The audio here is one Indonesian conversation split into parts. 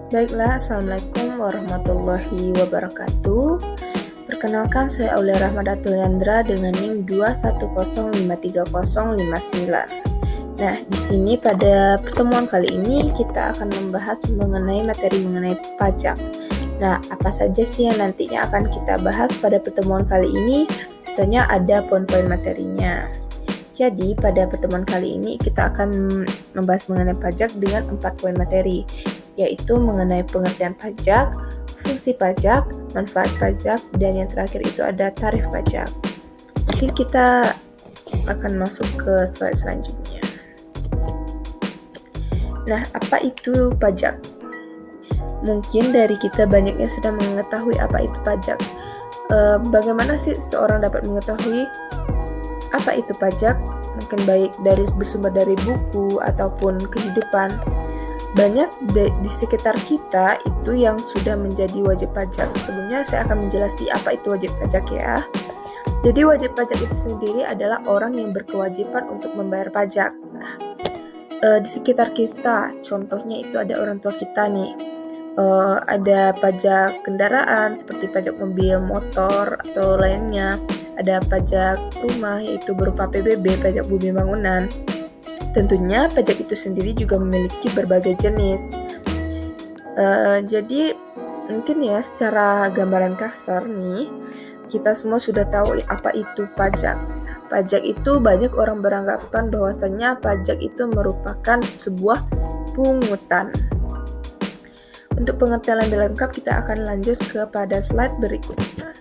Baiklah, Assalamualaikum warahmatullahi wabarakatuh. Perkenalkan, saya Aulia Rahmadatul Yandra dengan NIM 210530059. Nah, di sini pada pertemuan kali ini kita akan membahas mengenai pajak. Nah, apa saja sih yang nantinya akan kita bahas pada pertemuan kali ini? Tentunya ada poin-poin materinya. Jadi, pada pertemuan kali ini kita akan membahas mengenai pajak dengan 4 poin materi, yaitu mengenai pengertian pajak, fungsi pajak, manfaat pajak, dan yang terakhir itu ada tarif pajak. Mungkin kita akan masuk ke slide selanjutnya. Nah, apa itu pajak? Mungkin dari kita banyaknya sudah mengetahui apa itu pajak. Bagaimana sih seorang dapat mengetahui apa itu pajak? Mungkin baik bersumber dari buku ataupun kehidupan. Banyak di sekitar kita itu yang sudah menjadi wajib pajak. Sebelumnya saya akan menjelaskan apa itu wajib pajak ya. Jadi wajib pajak itu sendiri adalah orang yang berkewajiban untuk membayar pajak. Nah, di sekitar kita, contohnya itu ada orang tua kita nih. Ada pajak kendaraan seperti pajak mobil, motor, atau lainnya. Ada pajak rumah yaitu berupa PBB, pajak bumi bangunan. Tentunya pajak itu sendiri juga memiliki berbagai jenis. Jadi mungkin ya secara gambaran kasar nih, kita semua sudah tahu apa itu pajak. Pajak itu banyak orang beranggapan bahwasanya pajak itu merupakan sebuah pungutan. Untuk pengertian lebih lengkap kita akan lanjut kepada slide berikutnya.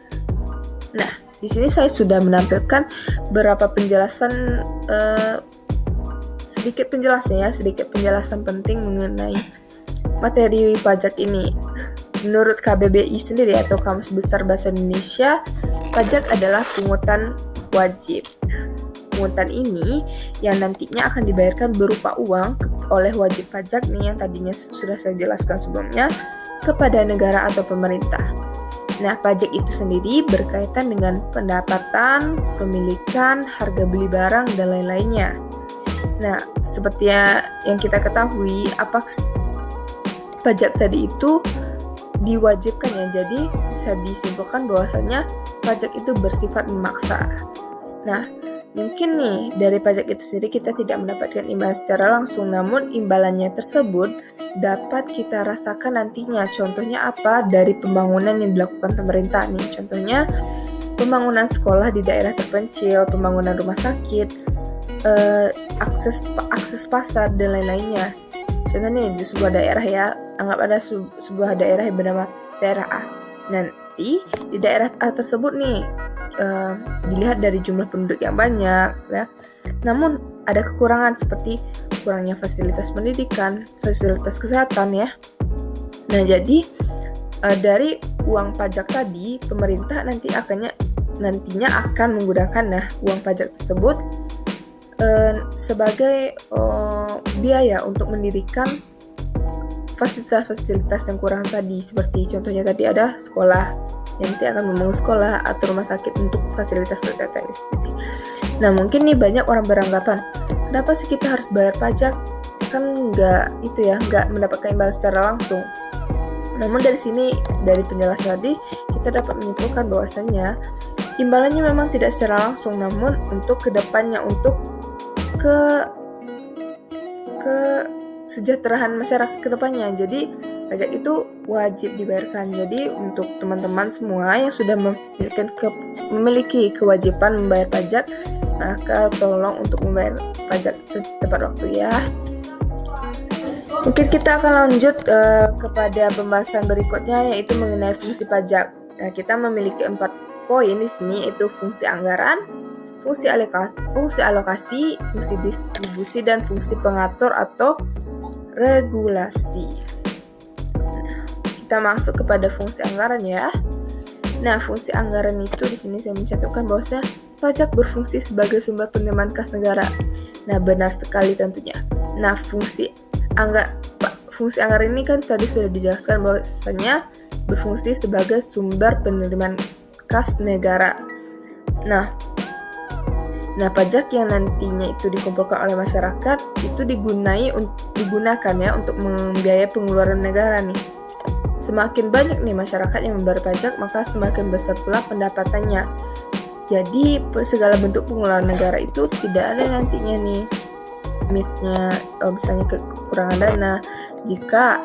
Nah, di sini saya sudah menampilkan beberapa penjelasan sedikit penjelasan penting mengenai materi pajak ini. Menurut KBBI sendiri atau Kamus Besar Bahasa Indonesia, pajak adalah pungutan wajib. Pungutan ini yang nantinya akan dibayarkan berupa uang oleh wajib pajak nih yang tadinya sudah saya jelaskan sebelumnya kepada negara atau pemerintah. Nah, pajak itu sendiri berkaitan dengan pendapatan, pemilikan, harga beli barang, dan lain-lainnya. Nah, seperti yang kita ketahui, pajak tadi itu diwajibkan ya. Jadi, bisa disimpulkan bahwasanya pajak itu bersifat memaksa. Nah, mungkin nih dari pajak itu sendiri kita tidak mendapatkan imbalan secara langsung, namun imbalannya tersebut dapat kita rasakan nantinya. Contohnya apa? Dari pembangunan yang dilakukan pemerintah nih. Contohnya pembangunan sekolah di daerah terpencil, pembangunan rumah sakit, akses pasar dan lain-lainnya. Contohnya di sebuah daerah ya, anggap ada sebuah daerah yang bernama daerah A. Nanti di daerah A tersebut nih dilihat dari jumlah penduduk yang banyak ya. Namun ada kekurangan seperti kurangnya fasilitas pendidikan, fasilitas kesehatan ya. Nah, jadi dari uang pajak tadi pemerintah nantinya akan menggunakan uang pajak tersebut sebagai biaya untuk mendirikan fasilitas-fasilitas yang kurang tadi, seperti contohnya tadi ada sekolah, yang nanti akan membangun sekolah atau rumah sakit untuk fasilitas kesehatan seperti. Nah, mungkin nih banyak orang beranggapan, kenapa sih kita harus bayar pajak? Kan nggak mendapatkan imbalan secara langsung. Namun dari penjelasan tadi kita dapat menyimpulkan bahwasanya imbalannya memang tidak secara langsung, namun untuk kedepannya, untuk kesejahteraan masyarakat kedepannya. Jadi pajak itu wajib dibayarkan. Jadi untuk teman-teman semua yang sudah memiliki kewajiban membayar pajak, maka tolong untuk membayar pajak tepat waktu ya. Mungkin kita akan lanjut kepada pembahasan berikutnya, yaitu mengenai fungsi pajak. Nah, kita memiliki 4 poin di sini, yaitu fungsi anggaran, fungsi alokasi, fungsi distribusi, dan fungsi pengatur atau regulasi. Nah, kita masuk kepada fungsi anggaran ya. Nah, fungsi anggaran itu di sini saya mencantumkan bahwa pajak berfungsi sebagai sumber penerimaan kas negara. Nah, benar sekali tentunya. Nah, fungsi anggaran ini kan tadi sudah dijelaskan bahwasanya berfungsi sebagai sumber penerimaan kas negara. Nah, Nah, pajak yang nantinya itu dikumpulkan oleh masyarakat itu digunakan ya untuk membiayai pengeluaran negara nih. Semakin banyak nih masyarakat yang membayar pajak, maka semakin besar pula pendapatannya. Jadi segala bentuk pengeluaran negara itu tidak ada nantinya nih misalnya kekurangan dana jika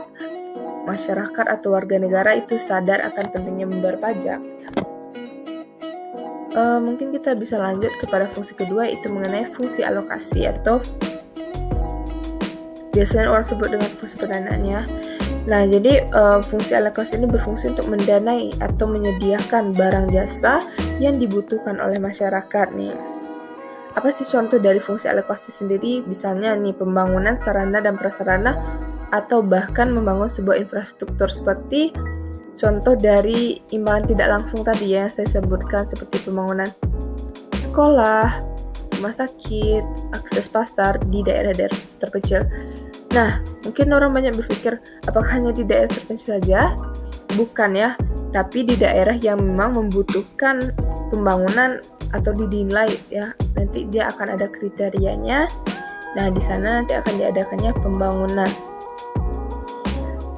masyarakat atau warga negara itu sadar akan pentingnya membayar pajak. Mungkin kita bisa lanjut kepada fungsi kedua, itu mengenai fungsi alokasi atau biasanya orang sebut dengan fungsi pendanaan ya. Nah, jadi fungsi alokasi ini berfungsi untuk mendanai atau menyediakan barang jasa yang dibutuhkan oleh masyarakat nih. Apa sih contoh dari fungsi alokasi sendiri? Misalnya nih pembangunan sarana dan prasarana atau bahkan membangun sebuah infrastruktur seperti contoh dari imbalan tidak langsung tadi ya, saya sebutkan seperti pembangunan sekolah, rumah sakit, akses pasar di daerah-daerah terpencil. Nah, mungkin orang banyak berpikir, apakah hanya di daerah terpencil saja? Bukan ya, tapi di daerah yang memang membutuhkan pembangunan atau dinilai ya, nanti dia akan ada kriterianya. Nah, di sana nanti akan diadakannya pembangunan.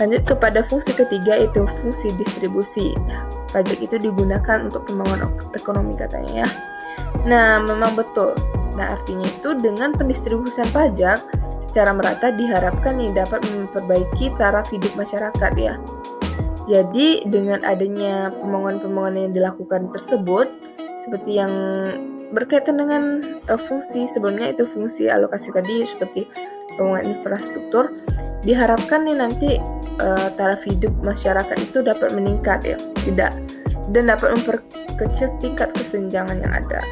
Lanjut kepada fungsi ketiga, itu fungsi distribusi. Nah, pajak itu digunakan untuk pembangunan ekonomi katanya ya. Nah, memang betul. Nah, artinya itu dengan pendistribusian pajak secara merata diharapkan nih dapat memperbaiki taraf hidup masyarakat ya. Jadi dengan adanya pembangunan-pembangunan yang dilakukan tersebut, seperti yang berkaitan dengan fungsi sebelumnya itu fungsi alokasi tadi seperti pembangunan infrastruktur, diharapkan nih nanti taraf hidup masyarakat itu dapat meningkat ya, dan dapat memperkecil tingkat kesenjangan yang ada.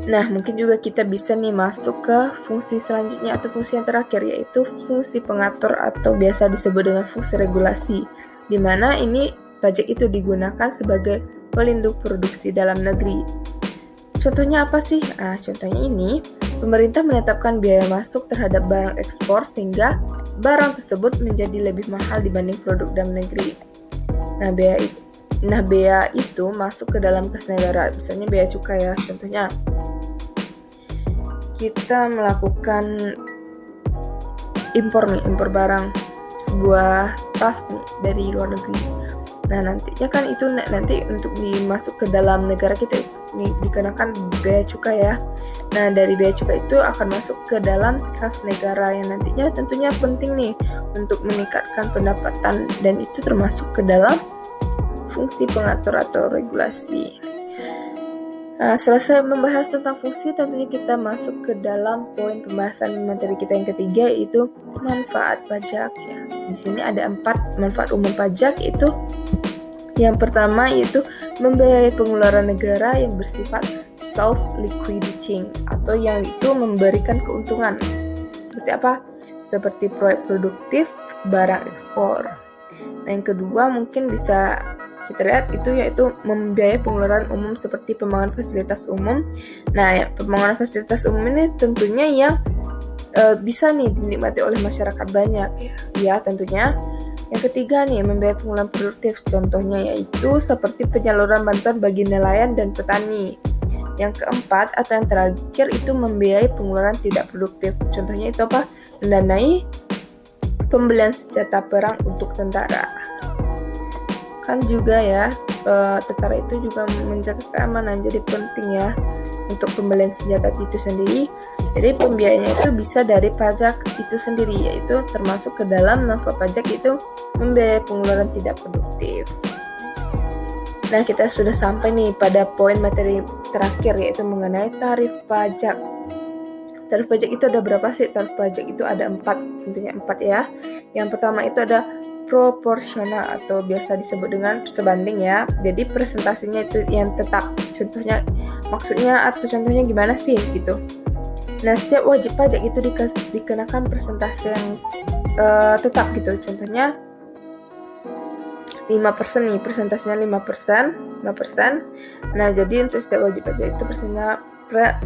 Nah, mungkin juga kita bisa nih masuk ke fungsi selanjutnya atau fungsi yang terakhir, yaitu fungsi pengatur atau biasa disebut dengan fungsi regulasi, di mana ini pajak itu digunakan sebagai pelindung produksi dalam negeri. Contohnya apa sih? Nah, contohnya ini, pemerintah menetapkan biaya masuk terhadap barang ekspor sehingga barang tersebut menjadi lebih mahal dibanding produk dalam negeri. Nah, biaya itu masuk ke dalam kas negara, misalnya biaya cukai ya. Contohnya, kita melakukan impor barang sebuah tas nih dari luar negeri. Nah, nantinya kan itu nanti untuk dimasuk ke dalam negara kita ini dikenakan biaya cukai ya. Nah, dari biaya cukai itu akan masuk ke dalam kas negara yang nantinya tentunya penting nih untuk meningkatkan pendapatan, dan itu termasuk ke dalam fungsi pengatur atau regulasi. Nah, selesai membahas tentang fungsi, tentunya kita masuk ke dalam poin pembahasan materi kita yang ketiga, yaitu manfaat pajak ya. Di sini ada 4 manfaat umum pajak, itu yang pertama yaitu membiayai pengeluaran negara yang bersifat self-liquidating atau yang itu memberikan keuntungan. Seperti apa? Seperti proyek produktif, barang ekspor. Nah, yang kedua mungkin bisa kita lihat itu yaitu membiayai pengeluaran umum seperti pembangunan fasilitas umum. Nah, pembangunan fasilitas umum ini tentunya yang bisa nih dinikmati oleh masyarakat banyak ya tentunya. Yang ketiga nih, membiayai pengeluaran produktif, contohnya yaitu seperti penyaluran bantuan bagi nelayan dan petani. Yang keempat atau yang terakhir itu membiayai pengeluaran tidak produktif, contohnya itu apa? Mendanai pembelian senjata perang untuk tentara. Kan juga ya, tentara itu juga menjaga keamanan, jadi penting ya untuk pembelian senjata itu sendiri. Jadi pembiayaannya itu bisa dari pajak itu sendiri, yaitu termasuk ke dalam manfaat pajak itu membiayai pengeluaran tidak produktif. Nah, kita sudah sampai nih pada poin materi terakhir, yaitu mengenai tarif pajak. Tarif pajak itu ada berapa sih? Tarif pajak itu ada 4, tentunya 4 ya. Yang pertama itu ada proporsional atau biasa disebut dengan sebanding ya. Jadi presentasinya itu yang tetap. Contohnya gimana sih gitu. Nah, setiap wajib pajak itu dikenakan presentasi yang tetap gitu. Contohnya 5% nih, presentasinya 5%. Nah, jadi untuk setiap wajib pajak itu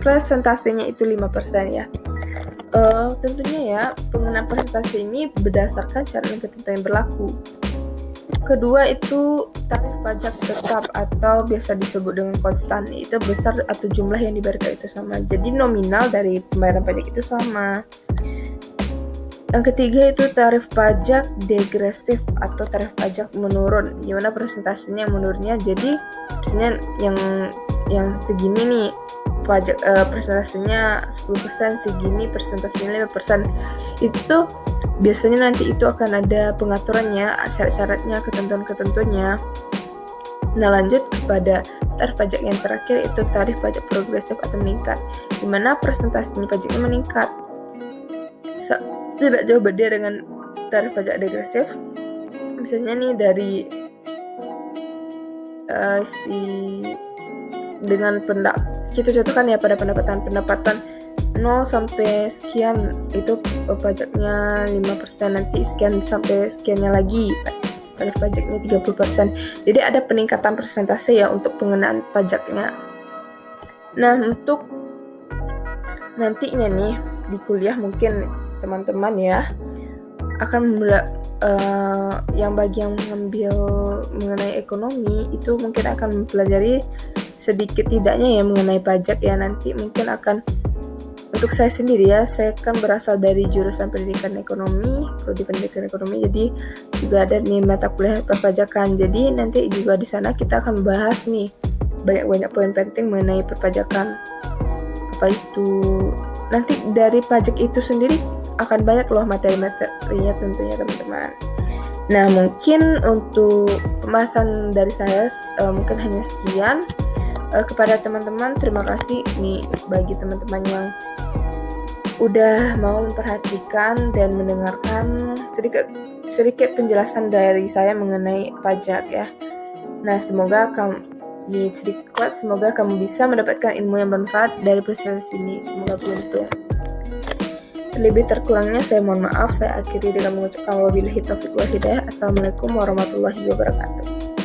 presentasinya itu 5% ya. Tentunya ya, pengenaan presentasi ini berdasarkan syarat dan ketentuan yang berlaku. kedua itu tarif pajak tetap atau biasa disebut dengan konstan. Itu besar atau jumlah yang dibayarkan itu sama. Jadi nominal dari pembayaran pajak itu sama. Yang ketiga itu tarif pajak degresif atau tarif pajak menurun. Gimana presentasinya menurunnya? Jadi misalnya yang segini nih pajak presentasinya 10%, segini presentasinya 5%. Itu tuh biasanya nanti itu akan ada pengaturannya, syarat-syaratnya, ketentuan-ketentuannya. Nah, lanjut kepada tarif pajak yang terakhir itu tarif pajak progresif atau meningkat, di mana presentasinya pajaknya meningkat. Tidak jauh beda dengan tarif pajak degresif. Misalnya nih dari dengan kita contohkan ya pada pendapatan 0 sampai sekian itu pajaknya 5%, nanti sekian sampai sekiannya lagi tarif pajaknya 30%. Jadi ada peningkatan persentase ya untuk pengenaan pajaknya. Nah, untuk nantinya nih di kuliah mungkin teman-teman ya akan yang bagi yang mengambil mengenai ekonomi itu mungkin akan mempelajari sedikit tidaknya ya mengenai pajak ya. Nanti mungkin akan, untuk saya sendiri ya, saya kan berasal dari jurusan pendidikan ekonomi, prodi pendidikan ekonomi, jadi juga ada nih mata kuliah perpajakan. Jadi nanti juga di sana kita akan bahas nih banyak poin penting mengenai perpajakan. Apa itu? Nanti dari pajak itu sendiri akan banyak loh materi-materinya tentunya teman-teman. Nah, mungkin untuk pembahasan dari saya mungkin hanya sekian. Kepada teman-teman terima kasih nih bagi teman-teman yang udah mau memperhatikan dan mendengarkan sedikit penjelasan dari saya mengenai pajak ya. Nah, semoga kamu bisa mendapatkan ilmu yang bermanfaat dari presentasi ini. Semoga beruntung. Lebih terkurangnya saya mohon maaf. Saya akhiri dengan mengucapkan wabillahi taufiq wal hidayah. Assalamualaikum warahmatullahi wabarakatuh.